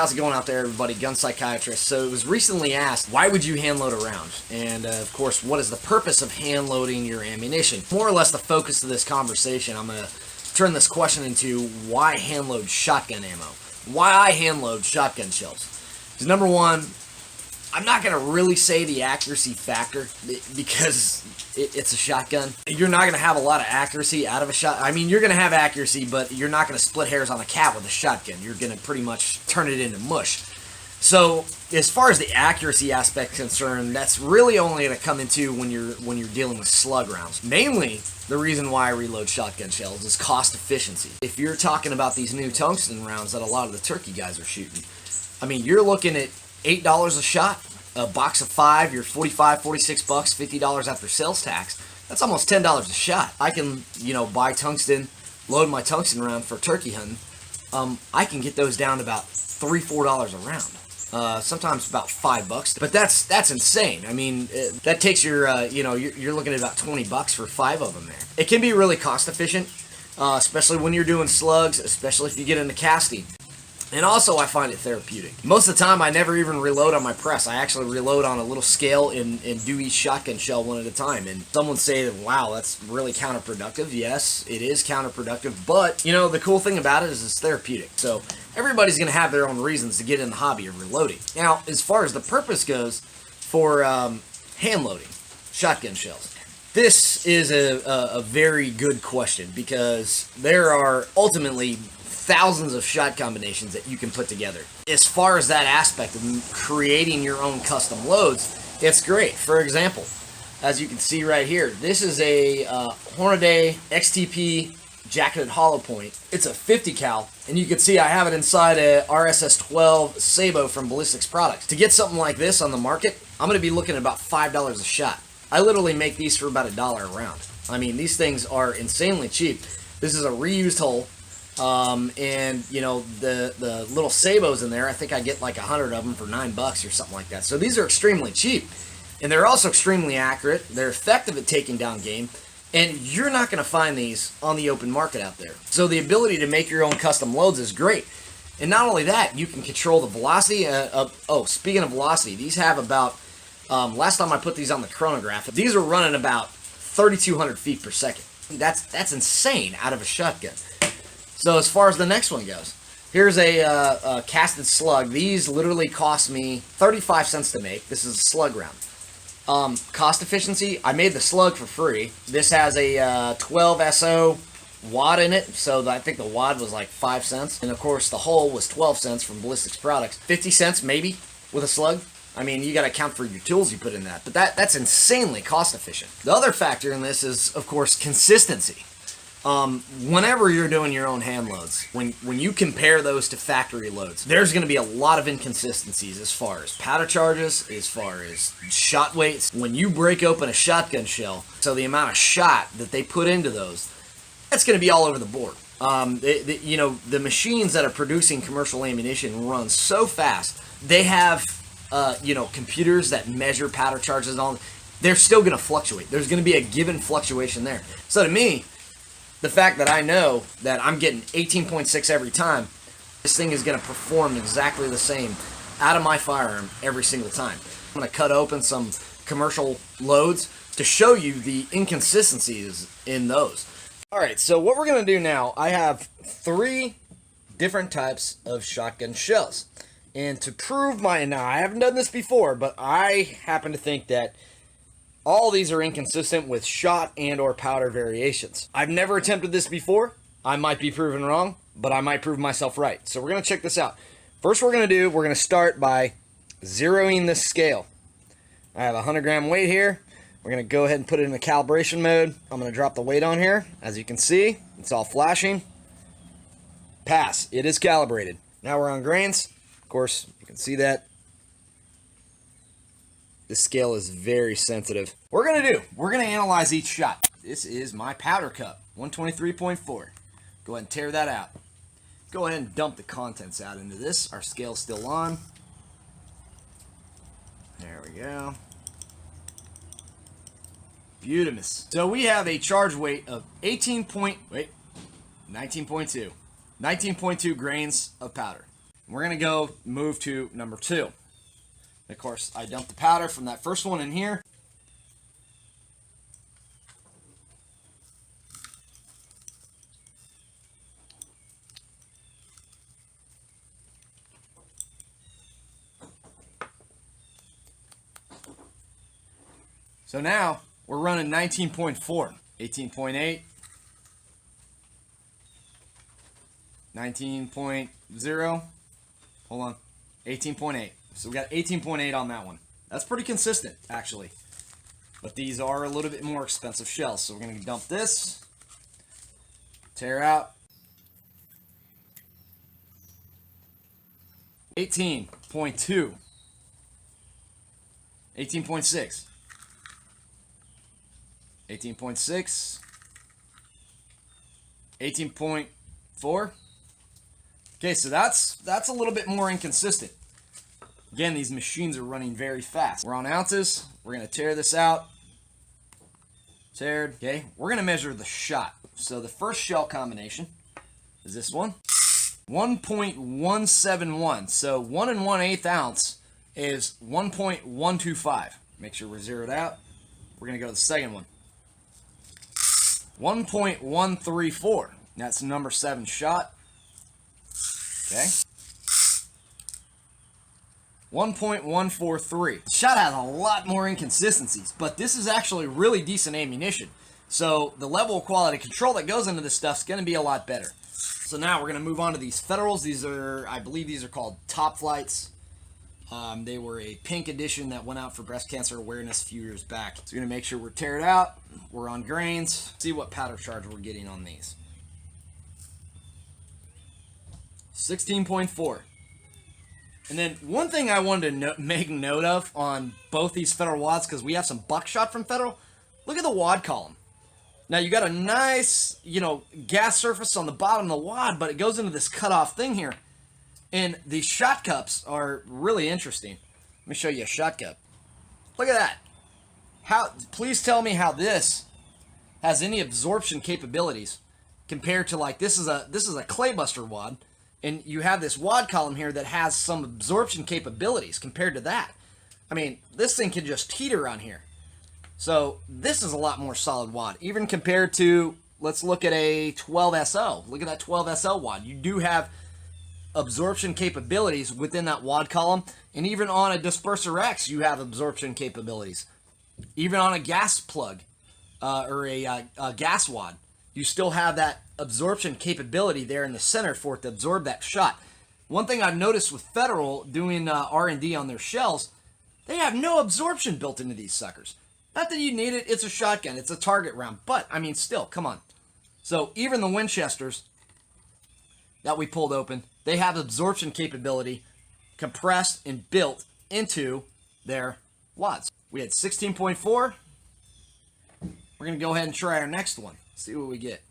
how's it going out there, everybody? Gun Psychiatrist. So it was recently asked, why would you hand load a round? And of course, what is the purpose of hand loading your ammunition? More or less the focus of this conversation, I'm going to turn this question into why hand load shotgun ammo? Why I hand load shotgun shells? Because number one, I'm not going to really say the accuracy factor because it's a shotgun. You're not going to have a lot of accuracy out of a shot. I mean, you're going to have accuracy, but you're not going to split hairs on a cat with a shotgun. You're going to pretty much turn it into mush. So as far as the accuracy aspect is concerned, that's really only going to come into when you're dealing with slug rounds. Mainly, the reason why I reload shotgun shells is cost efficiency. If you're talking about these new tungsten rounds that a lot of the turkey guys are shooting, I mean, you're looking at $8 a shot, a box of 5, you're $45, $46, $50 after sales tax. That's almost $10 a shot. I can, buy tungsten, load my tungsten round for turkey hunting. I can get those down to about $3, $4 a round. Sometimes about $5, but that's insane. I mean, that takes your, you're looking at about $20 for 5 of them there. It can be really cost efficient, especially when you're doing slugs, especially if you get into casting. And also, I find it therapeutic. Most of the time, I never even reload on my press. I actually reload on a little scale and do each shotgun shell one at a time. And someone say, wow, that's really counterproductive. Yes, it is counterproductive. But, the cool thing about it is it's therapeutic. So everybody's going to have their own reasons to get in the hobby of reloading. Now, as far as the purpose goes for hand loading shotgun shells, this is a very good question because there are ultimately thousands of shot combinations that you can put together. As far as that aspect of creating your own custom loads, it's great. For example, as you can see right here, this is a Hornady XTP jacketed hollow point. It's a 50 cal, and you can see I have it inside a RSS-12 Sabo from Ballistics Products. To get something like this on the market, I'm going to be looking at about $5 a shot. I literally make these for about $1 a round. I mean, these things are insanely cheap. This is a reused hull. And the little Sabos in there, I think I get like 100 of them for $9 or something like that. So these are extremely cheap, and they're also extremely accurate. They're effective at taking down game, and you're not going to find these on the open market out there. So the ability to make your own custom loads is great. And not only that, you can control the velocity. Speaking of velocity, these have about, last time I put these on the chronograph, these are running about 3,200 feet per second. That's insane out of a shotgun. So as far as the next one goes, here's a casted slug. These literally cost me 35 cents to make. This is a slug round. Cost efficiency, I made the slug for free. This has a 12 SO wad in it, so I think the wad was like 5 cents. And of course the hull was 12 cents from Ballistics Products. 50 cents maybe with a slug. I mean, you got to account for your tools you put in that. But that's insanely cost efficient. The other factor in this is, of course, consistency. Whenever you're doing your own hand loads, when you compare those to factory loads, there's going to be a lot of inconsistencies as far as powder charges, as far as shot weights. When you break open a shotgun shell, so the amount of shot that they put into those, that's going to be all over the board. The machines that are producing commercial ammunition run so fast. They have, computers that measure powder charges and all. They're still going to fluctuate. There's going to be a given fluctuation there. So to me, the fact that I know that I'm getting 18.6 every time, this thing is going to perform exactly the same out of my firearm every single time. I'm going to cut open some commercial loads to show you the inconsistencies in those. Alright, so what we're going to do now, I have 3 different types of shotgun shells. And to prove now I haven't done this before, but I happen to think that all these are inconsistent with shot and or powder variations. I've never attempted this before. I might be proven wrong, but I might prove myself right. So we're going to check this out. First we're going to start by zeroing this scale. I have a 100 gram weight here. We're going to go ahead and put it in the calibration mode. I'm going to drop the weight on here. As you can see, it's all flashing. Pass. It is calibrated. Now we're on grains. Of course, you can see that. The scale is very sensitive. What we're going to analyze each shot. This is my powder cup, 123.4. Go ahead and tear that out. Go ahead and dump the contents out into this. Our scale's still on. There we go. Beautiful. So we have a charge weight of 19.2 grains of powder. We're going to go move to number 2. Of course, I dumped the powder from that first one in here. So now we're running 19.4, 18.8, 19.0, hold on, 18.8. So we got 18.8 on that one. That's pretty consistent, actually. But these are a little bit more expensive shells. So we're going to dump this, tear out. 18.2, 18.6. 18.6, 18.4. Okay, so that's a little bit more inconsistent. Again, these machines are running very fast. We're on ounces. We're going to tear this out. Teared. Okay, we're going to measure the shot. So the first shell combination is this one. 1.171. So 1 1/8 ounce is 1.125. Make sure we're zeroed out. We're going to go to the second one. 1.134. That's number 7 shot. Okay. 1.143. Shot has a lot more inconsistencies, but this is actually really decent ammunition. So the level of quality control that goes into this stuff is going to be a lot better. So now we're going to move on to these Federals. These are, I believe these are called Top Flights. They were a pink edition that went out for breast cancer awareness a few years back. So we're going to make sure we're teared out. We're on grains. See what powder charge we're getting on these. 16.4. And then one thing I wanted to make note of on both these Federal wads, because we have some buckshot from Federal. Look at the wad column. Now you got a nice, gas surface on the bottom of the wad, but it goes into this cutoff thing here. And these shot cups are really interesting. Let me show you a shot cup. Look at that. Please tell me how this has any absorption capabilities compared to, like, this is a Claybuster wad, and you have this wad column here that has some absorption capabilities compared to that. I mean, this thing can just teeter on here. So this is a lot more solid wad, even compared to, let's look at a 12SO. Look at that 12SO wad. You do have absorption capabilities within that wad column, and even on a Disperser X you have absorption capabilities. Even on a gas plug or a gas wad, you still have that absorption capability there in the center for it to absorb that shot. One thing I've noticed with Federal doing R&D on their shells, they have no absorption built into these suckers. Not that you need it, it's a shotgun, it's a target round, but I mean still, come on. So even the Winchesters that we pulled open, they have absorption capability compressed and built into their wads. We had 16.4. We're going to go ahead and try our next one. See what we get.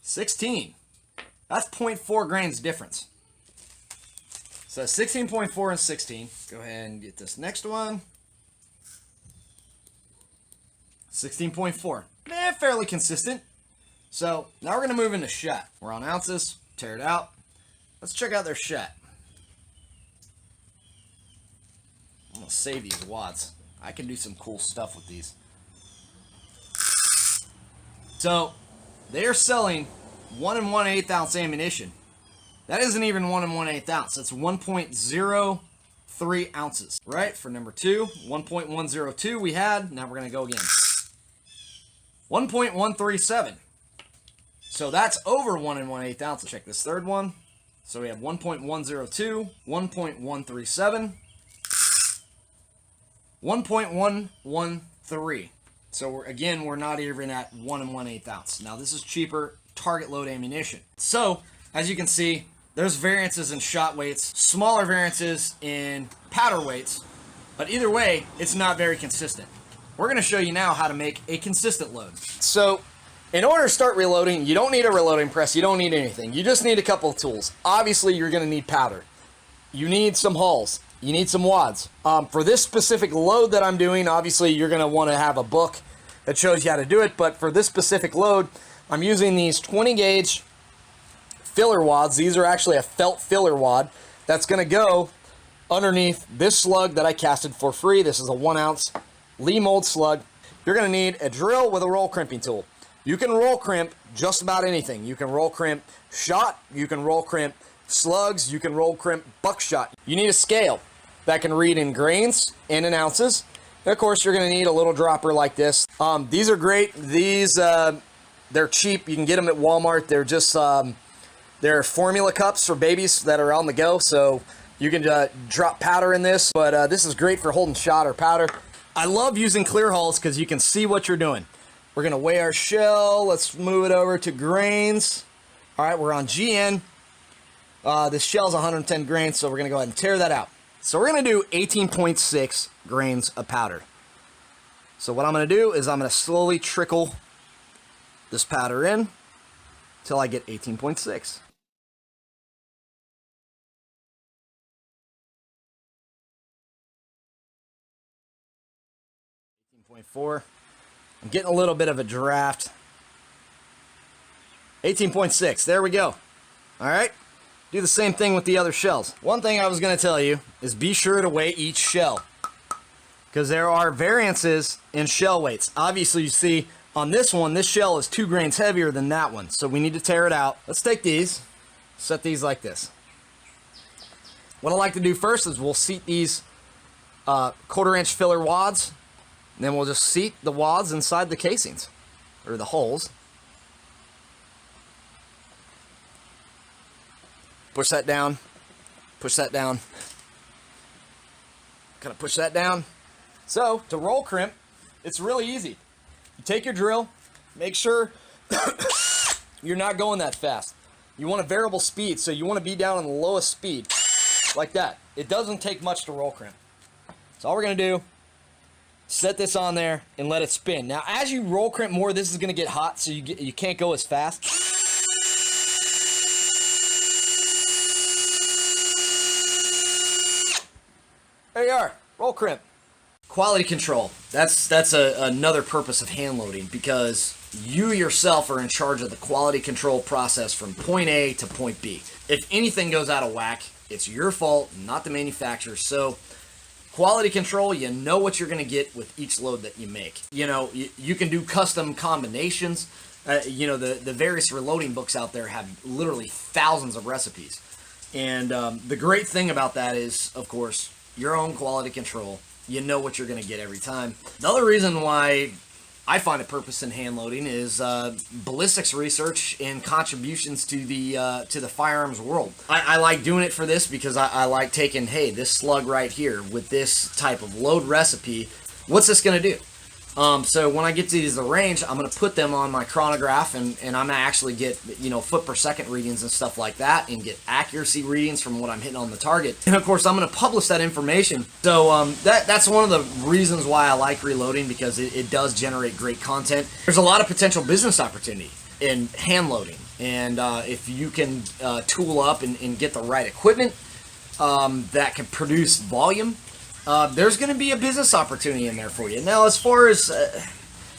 16. That's 0.4 grains difference. So 16.4 and 16. Go ahead and get this next one. 16.4. Fairly consistent. So now we're going to move into shot. We're on ounces. Tear it out. Let's check out their shot. I'm going to save these wads. I can do some cool stuff with these. So they are selling 1 1/8 ounce ammunition. That isn't even 1 1/8 ounce. That's 1.03 ounces. Right, for number 2, 1.102 we had. Now we're going to go again. 1.137. So that's over 1 1/8 ounces. Check this third one. So we have 1.102, 1.137, 1.113. So we're not even at 1 1/8 ounce. Now this is cheaper target load ammunition. So as you can see, there's variances in shot weights, smaller variances in powder weights, but either way, it's not very consistent. We're going to show you now how to make a consistent load. So in order to start reloading, you don't need a reloading press, you don't need anything. You just need a couple of tools. Obviously, you're going to need powder. You need some hulls. You need some wads. For this specific load that I'm doing, obviously you're going to want to have a book that shows you how to do it, but for this specific load, I'm using these 20 gauge filler wads. These are actually a felt filler wad that's going to go underneath this slug that I casted for free. This is a 1 ounce Lee mold slug. You're going to need a drill with a roll crimping tool. You can roll crimp just about anything. You can roll crimp shot, you can roll crimp slugs, you can roll crimp buckshot. You need a scale that can read in grains and in ounces. And of course, you're going to need a little dropper like this. These are great. These, they're cheap. You can get them at Walmart. They're just, they're formula cups for babies that are on the go. So you can drop powder in this, but this is great for holding shot or powder. I love using clear hulls because you can see what you're doing. We're going to weigh our shell. Let's move it over to grains. All right, we're on GN. This shell's 110 grains, so we're going to go ahead and tear that out. So we're going to do 18.6 grains of powder. So what I'm going to do is I'm going to slowly trickle this powder in till I get 18.6. 18.4. I'm getting a little bit of a draft. 18.6. There we go. All right. Do the same thing with the other shells. One thing I was going to tell you is be sure to weigh each shell, because there are variances in shell weights. Obviously, you see on this one, this shell is 2 grains heavier than that one, so we need to tear it out. Let's take these, set these like this. What I like to do first is we'll seat these 1/4 inch filler wads, and then we'll just seat the wads inside the casings, or the holes. Push that down, push that down, kind of push that down. So to roll crimp, it's really easy. You take your drill, make sure you're not going that fast. You want a variable speed, so you want to be down on the lowest speed, like that. It doesn't take much to roll crimp. So all we're going to do, set this on there and let it spin. Now as you roll crimp more, this is going to get hot, so you can't go as fast. There you are, roll crimp. Quality control. That's another purpose of hand loading, because you yourself are in charge of the quality control process from point A to point B. If anything goes out of whack, it's your fault, not the manufacturer. So quality control, you know what you're going to get with each load that you make. You know, you can do custom combinations. You know, the various reloading books out there have literally thousands of recipes. And the great thing about that is, of course, your own quality control. You know what you're going to get every time. Another reason why I find a purpose in hand loading is ballistics research and contributions to the firearms world. I like doing it for this because I like taking, hey, this slug right here with this type of load recipe, what's this going to do? So when I get to these range, I'm going to put them on my chronograph, and I'm going to actually get, you know, foot per second readings and stuff like that, and get accuracy readings from what I'm hitting on the target. And of course, I'm going to publish that information. So that's one of the reasons why I like reloading, because it does generate great content. There's a lot of potential business opportunity in hand loading, and if you can tool up and get the right equipment that can produce volume, there's going to be a business opportunity in there for you. Now, as far as,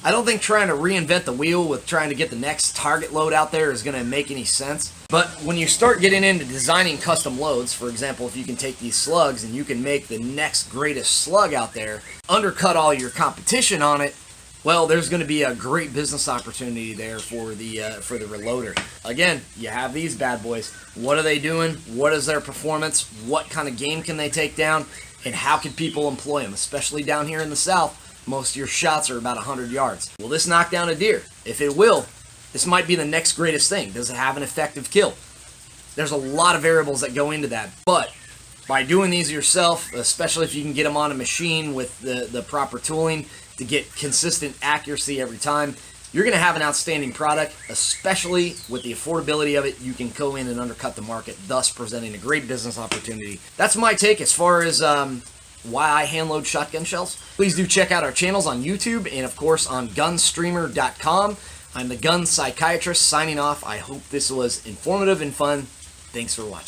I don't think trying to reinvent the wheel with trying to get the next target load out there is going to make any sense. But when you start getting into designing custom loads, for example, if you can take these slugs and you can make the next greatest slug out there, undercut all your competition on it, well, there's going to be a great business opportunity there for the reloader. Again, you have these bad boys. What are they doing? What is their performance? What kind of game can they take down? And how can people employ them? Especially down here in the South, most of your shots are about 100 yards. Will this knock down a deer? If it will, this might be the next greatest thing. Does it have an effective kill? There's a lot of variables that go into that. But by doing these yourself, especially if you can get them on a machine with the proper tooling to get consistent accuracy every time, you're going to have an outstanding product, especially with the affordability of it. You can go in and undercut the market, thus presenting a great business opportunity. That's my take as far as why I hand load shotgun shells. Please do check out our channels on YouTube and, of course, on gunstreamer.com. I'm the Gun Psychiatrist signing off. I hope this was informative and fun. Thanks for watching.